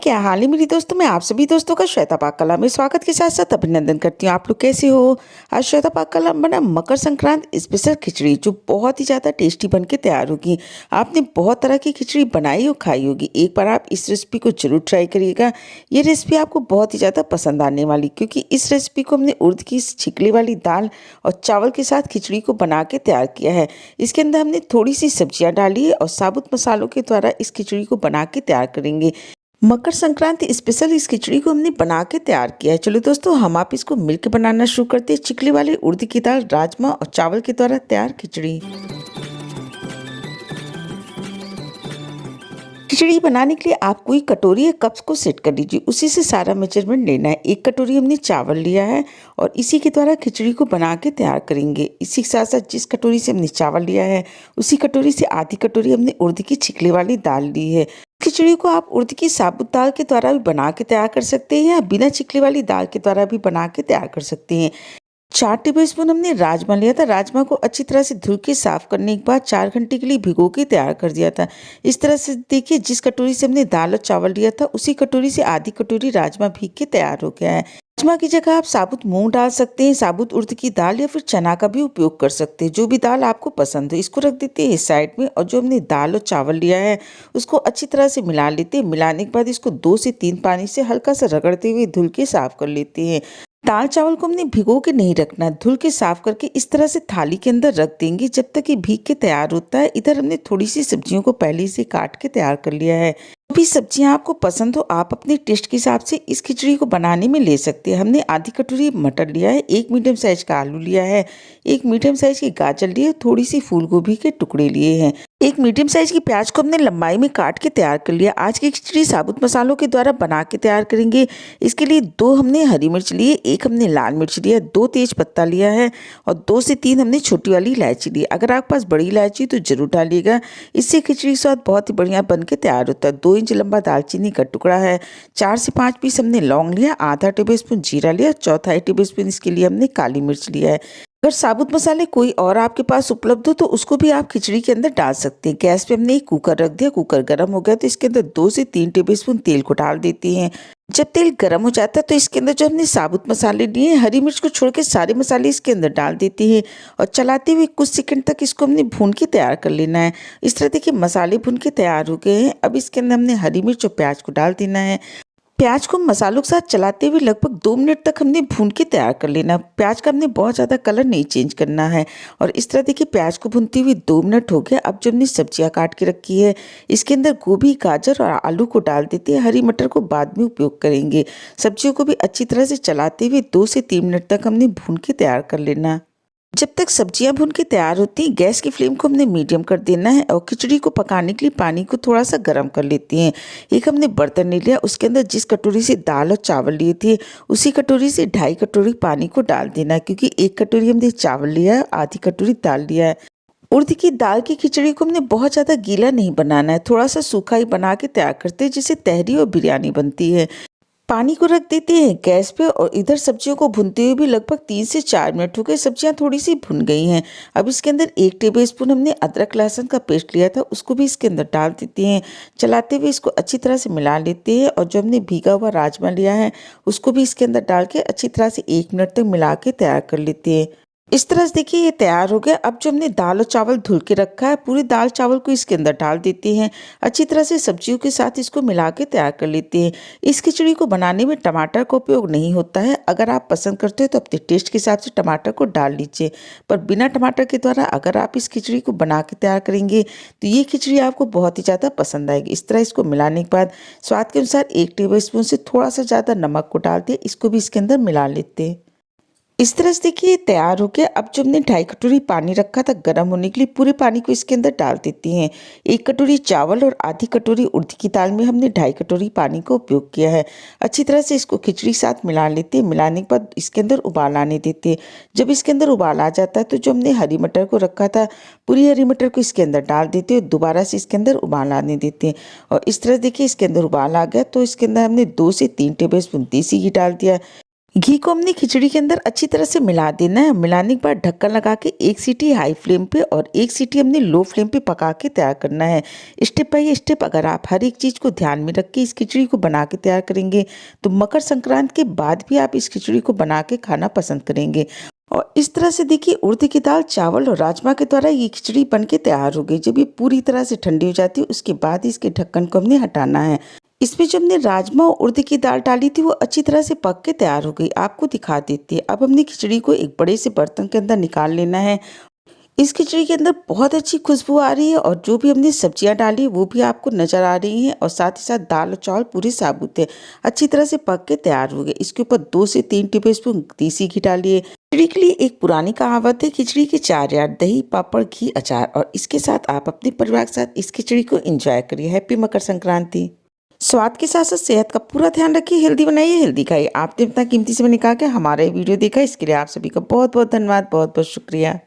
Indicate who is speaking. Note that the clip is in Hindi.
Speaker 1: क्या हाल है मेरी दोस्तों। मैं आप सभी दोस्तों का श्वेता पाक कला में स्वागत के साथ साथ अभिनंदन करती हूँ। आप लोग कैसे हो। आज श्वेता पाक कला बना मकर संक्रांति स्पेशल खिचड़ी जो बहुत ही ज़्यादा टेस्टी बन के तैयार होगी। आपने बहुत तरह की खिचड़ी बनाई और खाई होगी, एक बार आप इस रेसिपी को जरूर ट्राई करिएगा। ये रेसिपी आपको बहुत ही ज़्यादा पसंद आने वाली, क्योंकि इस रेसिपी को हमने उड़द की इस छिकली वाली दाल और चावल के साथ खिचड़ी को बना के तैयार किया है। इसके अंदर हमने थोड़ी सी सब्जियाँ डाली है और साबुत मसालों के द्वारा इस खिचड़ी को बना के तैयार करेंगे। मकर संक्रांति स्पेशल इस खिचड़ी को हमने बना के तैयार किया है। चलो दोस्तों, हम आप इसको मिलकर बनाना शुरू करते हैं। चिकली वाली उड़द की दाल, राजमा और चावल के द्वारा तैयार खिचड़ी। खिचड़ी बनाने के लिए आप कोई कटोरी या कप्स को सेट कर लीजिए, उसी से सारा मेजरमेंट लेना है। एक कटोरी हमने चावल लिया है और इसी के द्वारा खिचड़ी को बना के तैयार करेंगे। इसी के साथ साथ जिस कटोरी से हमने चावल लिया है उसी कटोरी से आधी कटोरी हमने उड़द की छिकली वाली दाल ली है। खिचड़ी को आप उड़द की साबुत दाल के द्वारा भी बना के तैयार कर सकते हैं या बिना छिकली वाली दाल के द्वारा भी बना के तैयार कर सकते हैं। 4 टेबलस्पून हमने राजमा लिया था। राजमा को अच्छी तरह से धुल के साफ करने के बाद 4 घंटे के लिए भिगो के तैयार कर दिया था। इस तरह से देखिए, जिस कटोरी से हमने दाल और चावल लिया था उसी कटोरी से आधी कटोरी राजमा भीग के तैयार हो गया है। राजमा की जगह आप साबुत मूंग डाल सकते हैं, साबुत उड़द की दाल या फिर चना का भी उपयोग कर सकते हैं, जो भी दाल आपको पसंद हो। इसको रख देते हैं इस साइड में और जो हमने दाल और चावल लिया है उसको अच्छी तरह से मिला लेते हैं। मिलाने के बाद इसको 2 से 3 पानी से हल्का सा रगड़ते हुए धुल के साफ कर लेते हैं। दाल चावल को हमने भिगो के नहीं रखना, धुल के साफ करके इस तरह से थाली के अंदर रख देंगे जब तक ये भीग के तैयार होता है। इधर हमने थोड़ी सी सब्जियों को पहले से काट के तैयार कर लिया है। जो भी सब्जियां आपको पसंद हो आप अपने टेस्ट के हिसाब से इस खिचड़ी को बनाने में ले सकते हैं। हमने आधी कटोरी मटर लिया है, एक मीडियम साइज का आलू लिया है, एक मीडियम साइज की गाजर लिए, थोड़ी सी फूल गोभी के टुकड़े लिए हैं। एक मीडियम साइज की प्याज को हमने लंबाई में काट के तैयार कर लिया। आज की खिचड़ी साबुत मसालों के द्वारा बना के तैयार करेंगे। इसके लिए 2 हमने हरी मिर्च लिए, 1 हमने लाल मिर्च लिया, 2 तेज पत्ता लिया है और 2 से 3 हमने छोटी वाली इलायची ली। अगर आपके पास बड़ी इलायची तो जरूर डालिएगा, इससे खिचड़ी स्वाद बहुत ही बढ़िया बन के तैयार होता है। 2 इंच लंबा दालचीनी का टुकड़ा है, 4 से 5 पीस हमने लौंग लिया, आधा टेबलस्पून जीरा लिया, चौथाई टेबलस्पून इसके लिए हमने काली मिर्च लिया है। अगर साबुत मसाले कोई और आपके पास उपलब्ध हो तो उसको भी आप खिचड़ी के अंदर डाल सकते हैं। गैस पे हमने एक कुकर रख दिया, कुकर गर्म हो गया तो इसके अंदर 2 से 3 टेबलस्पून तेल को डाल देते हैं। जब तेल गर्म हो जाता है तो इसके अंदर जो हमने साबुत मसाले लिए, हरी मिर्च को छोड़ के सारे मसाले इसके अंदर डाल देते हैं और चलाते हुए कुछ सेकंड तक इसको हमने भून के तैयार कर लेना है। इस तरह देखिए मसाले भून के तैयार हो गए हैं। अब इसके अंदर हमने हरी मिर्च और प्याज को डाल देना है। प्याज को मसालों के साथ चलाते हुए लगभग 2 मिनट तक हमने भून के तैयार कर लेना। प्याज का हमने बहुत ज़्यादा कलर नहीं चेंज करना है। और इस तरह देखिए प्याज को भूनते हुए 2 मिनट हो गया। अब जो हमने सब्जियां काट के रखी है इसके अंदर गोभी, गाजर और आलू को डाल देते हैं। हरी मटर को बाद में उपयोग करेंगे। सब्जियों को भी अच्छी तरह से चलाते हुए 2 से 3 मिनट तक हमने भून के तैयार कर लेना। जब तक सब्जियां भून के तैयार होती हैं गैस की फ्लेम को हमने मीडियम कर देना है और खिचड़ी को पकाने के लिए पानी को थोड़ा सा गर्म कर लेते हैं। एक हमने बर्तन ले लिया, उसके अंदर जिस कटोरी से दाल और चावल लिए थे उसी कटोरी से 2.5 कटोरी पानी को डाल देना है, क्योंकि 1 कटोरी हमने चावल लिया है, आधी कटोरी दाल लिया है। उड़द की दाल की खिचड़ी को हमने बहुत ज़्यादा गीला नहीं बनाना है, थोड़ा सा सूखा ही बना के तैयार करते हैं, जिससे तहरी और बिरयानी बनती है। पानी को रख देते हैं गैस पे और इधर सब्जियों को भूनते हुए भी लगभग 3 से 4 मिनट हो गए। सब्जियां थोड़ी सी भुन गई हैं। अब इसके अंदर 1 टेबलस्पून हमने अदरक लहसुन का पेस्ट लिया था, उसको भी इसके अंदर डाल देते हैं। चलाते हुए इसको अच्छी तरह से मिला लेते हैं और जो हमने भीगा हुआ राजमा लिया है उसको भी इसके अंदर डाल के अच्छी तरह से 1 मिनट तक मिला के तैयार कर लेते हैं। इस तरह से देखिए ये तैयार हो गया। अब जो हमने दाल और चावल धुल के रखा है पूरी दाल चावल को इसके अंदर डाल देते हैं। अच्छी तरह से सब्जियों के साथ इसको मिला के तैयार कर लेते हैं। इस खिचड़ी को बनाने में टमाटर का उपयोग नहीं होता है। अगर आप पसंद करते हो तो अपने टेस्ट के हिसाब से टमाटर को डाल लीजिए, पर बिना टमाटर के द्वारा अगर आप इस खिचड़ी को बना के तैयार करेंगे तो ये खिचड़ी आपको बहुत ही ज़्यादा पसंद आएगी। इस तरह इसको मिलाने के बाद स्वाद के अनुसार 1 टेबलस्पून से थोड़ा सा ज़्यादा नमक को डाल दिए, इसको भी इसके अंदर मिला लेते हैं। इस तरह से देखिए तैयार हो गया। अब जो हमने 2.5 कटोरी पानी रखा था गर्म होने के लिए, पूरे पानी को इसके अंदर डाल देते हैं। 1 कटोरी चावल और आधी कटोरी उड़द की दाल में हमने 2.5 कटोरी पानी का उपयोग किया है। अच्छी तरह से इसको खिचड़ी साथ मिला लेते हैं। मिलाने के बाद इसके अंदर उबाल आने देते हैं। जब इसके अंदर उबाल आ जाता है तो जो हमने हरी मटर को रखा था पूरी हरी मटर को इसके अंदर डाल देते हैं, दोबारा से इसके अंदर उबाल आने देते हैं। और इस तरह देखिए इसके अंदर उबाल आ गया तो इसके अंदर हमने 2 से 3 टेबलस्पून देसी घी डाल दिया। घी को हमने खिचड़ी के अंदर अच्छी तरह से मिला देना है। मिलाने के बाद ढक्कन लगा के 1 सीटी हाई फ्लेम पे और 1 सीटी हमने लो फ्लेम पे पका के तैयार करना है। स्टेप बाय स्टेप अगर आप हर एक चीज़ को ध्यान में रख के इस खिचड़ी को बना के तैयार करेंगे, तो मकर संक्रांति के बाद भी आप इस खिचड़ी को बना के खाना पसंद करेंगे। और इस तरह से देखिए उड़द की दाल, चावल और राजमा के द्वारा ये खिचड़ी बन के तैयार हो गई। जब ये पूरी तरह से ठंडी हो जाती है, उसके बाद इसके ढक्कन को हमने हटाना है। इसमें जो हमने राजमा और उड़द की दाल डाली थी वो अच्छी तरह से पक के तैयार हो गई। आपको दिखा देती है। अब हमने खिचड़ी को एक बड़े से बर्तन के अंदर निकाल लेना है। इस खिचड़ी के अंदर बहुत अच्छी खुशबू आ रही है और जो भी हमने सब्जियां डाली वो भी आपको नज़र आ रही हैं और साथ ही साथ दाल और चावल पूरे साबुत है, अच्छी तरह से पक के तैयार हो गए। इसके ऊपर 2 से 3 टेबलस्पून देसी घी डालिए। खिचड़ी के लिए एक पुरानी कहावत है, खिचड़ी के 4 यार, दही, पापड़, घी, अचार। और इसके साथ आप अपने परिवार के साथ इस खिचड़ी को एंजॉय करिए। हैप्पी मकर संक्रांति। स्वाद के साथ साथ सेहत का पूरा ध्यान रखिए। हेल्दी बनाइए, हेल्दी खाइए। आपने इतना कीमती समय निकाल के हमारा ये वीडियो देखा, इसके लिए आप सभी का बहुत बहुत धन्यवाद, बहुत बहुत शुक्रिया।